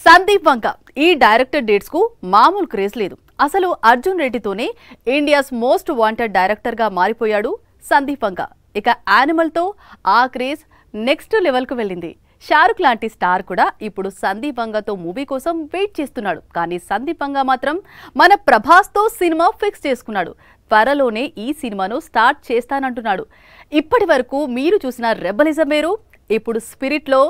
సందీప్ వంక ఈ director dates కు మామూలు క్రేజ్ లేదు. అసలు అర్జున్ రెడ్డితోనే ఇండియాస్ మోస్ట్ వాంటెడ్ డైరెక్టర్ గా మారిపోయాడు సందీప్ వంక. ఇక యానిమల్ తో ఆ క్రేజ్ నెక్స్ట్ లెవెల్ కు వెళ్ళింది. షారుఖ్ లాంటి స్టార్ కూడా ఇప్పుడు సందీప్ వంగతో మూవీ కోసం వెయిట్ చేస్తున్నాడు. కానీ సందీప్ వంగ మాత్రం మన ప్రభాస్ తో సినిమా ఫిక్స్ చేసుకున్నాడు. త్వరలోనే ఈ సినిమాను స్టార్ట్ చేస్తానంటున్నాడు. ఇప్పటి వరకు మీరు చూసిన రెబలిజం వేరు, ఇప్పుడు స్పిరిట్ లో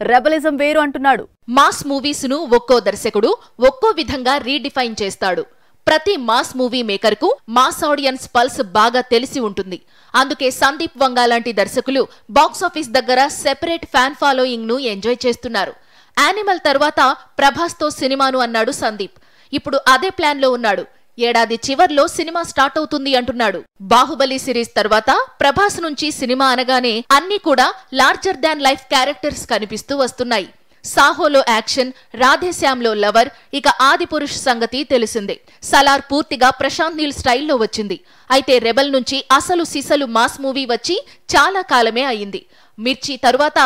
రెబలిజం వేరు అంటున్నాడు. మాస్ మూవీస్ ను ఒక్కో దర్శకుడు ఒక్కో విధంగా రీడిఫైన్ చేస్తాడు. ప్రతి మాస్ మూవీ మేకర్ కు మాస్ ఆడియన్స్ పల్స్ బాగా తెలిసి ఉంటుంది. అందుకే సందీప్ వంగ లాంటి దర్శకులు బాక్సాఫీస్ దగ్గర సెపరేట్ ఫ్యాన్ ఫాలోయింగ్ ను ఎంజాయ్ చేస్తున్నారు. యానిమల్ తర్వాత ప్రభాస్ తో సినిమాను అన్నాడు సందీప్. ఇప్పుడు అదే ప్లాన్ లో ఉన్నాడు. ఏడాది చివర్లో సినిమా స్టార్ట్ అవుతుంది అంటున్నాడు. బాహుబలి సిరీస్ తర్వాత ప్రభాస్ నుంచి సినిమా అనగానే అన్ని కూడా లార్జర్ దాన్ లైఫ్ క్యారెక్టర్స్ కనిపిస్తూ వస్తున్నాయి. సాహోలో యాక్షన్, రాధేశ్యామ్లో లవర్, ఇక ఆదిపురుష్ సంగతి తెలిసిందే. సలార్ పూర్తిగా ప్రశాంత్ నీల్ స్టైల్లో వచ్చింది. అయితే రెబల్ నుంచి అసలు సిసలు మాస్ మూవీ వచ్చి చాలా కాలమే అయింది. మిర్చి తరువాత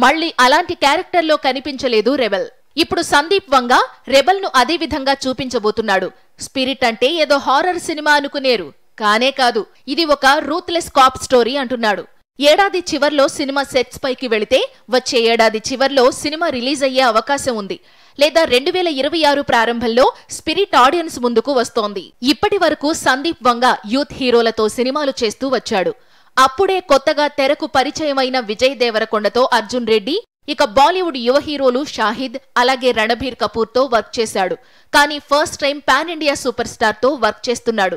మళ్లీ అలాంటి క్యారెక్టర్లో కనిపించలేదు రెబల్. ఇప్పుడు సందీప్ వంగ రెబల్ ను అదే విధంగా చూపించబోతున్నాడు. స్పిరిట్ అంటే ఏదో హారర్ సినిమా అనుకునేరు, కానే కాదు, ఇది ఒక రూత్లెస్ కాప్ స్టోరీ అంటున్నాడు. ఏడాది చివర్లో సినిమా సెట్స్ పైకి వెళితే వచ్చే ఏడాది చివర్లో సినిమా రిలీజ్ అయ్యే అవకాశం ఉంది. లేదా 2026 ప్రారంభంలో స్పిరిట్ ఆడియన్స్ ముందుకు వస్తోంది. ఇప్పటి వరకు సందీప్ వంగ యూత్ హీరోలతో సినిమాలు చేస్తూ వచ్చాడు. అప్పుడే కొత్తగా తెరకు పరిచయమైన విజయ్ దేవరకొండతో అర్జున్ రెడ్డి, ఇక బాలీవుడ్ యువ హీరోలు షాహిద్, అలాగే రణబీర్ కపూర్ తో వర్క్ చేశాడు. కానీ first time pan India super star తో వర్క్ చేస్తున్నాడు.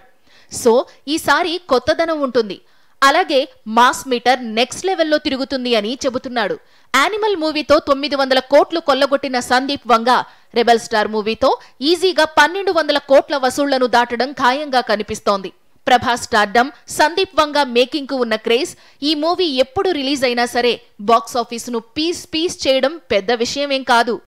సో ఈసారి కొత్తదనం ఉంటుంది. అలాగే మాస్ మీటర్ నెక్స్ట్ లెవెల్లో తిరుగుతుంది అని చెబుతున్నాడు. యానిమల్ మూవీతో 900 కోట్లు కొల్లగొట్టిన సందీప్ వంగ రెబల్ స్టార్ మూవీతో ఈజీగా 1200 కోట్ల వసూళ్లను దాటడం ఖాయంగా కనిపిస్తోంది. ప్రభాస్ స్టార్డమ్, సందీప్ వంగ మేకింగ్ కు ఉన్న క్రేజ్, ఈ మూవీ ఎప్పుడు రిలీజ్ అయినా సరే బాక్సాఫీస్ ను పీస్ చేయడం పెద్ద విషయమేం కాదు.